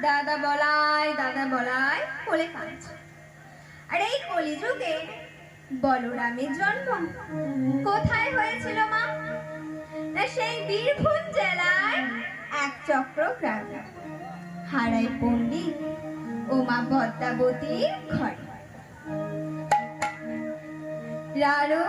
দাদা বলাই কোলে কাঁদছে। আর এই কলিযুগে বলরামের জন্ম কোথায় হয়েছিল মা? না সেই বীরভূম জেলার এক চক্র গ্রামে হারাই পণ্ডিত ও মা পদ্মাবতীর ঘরে। রারো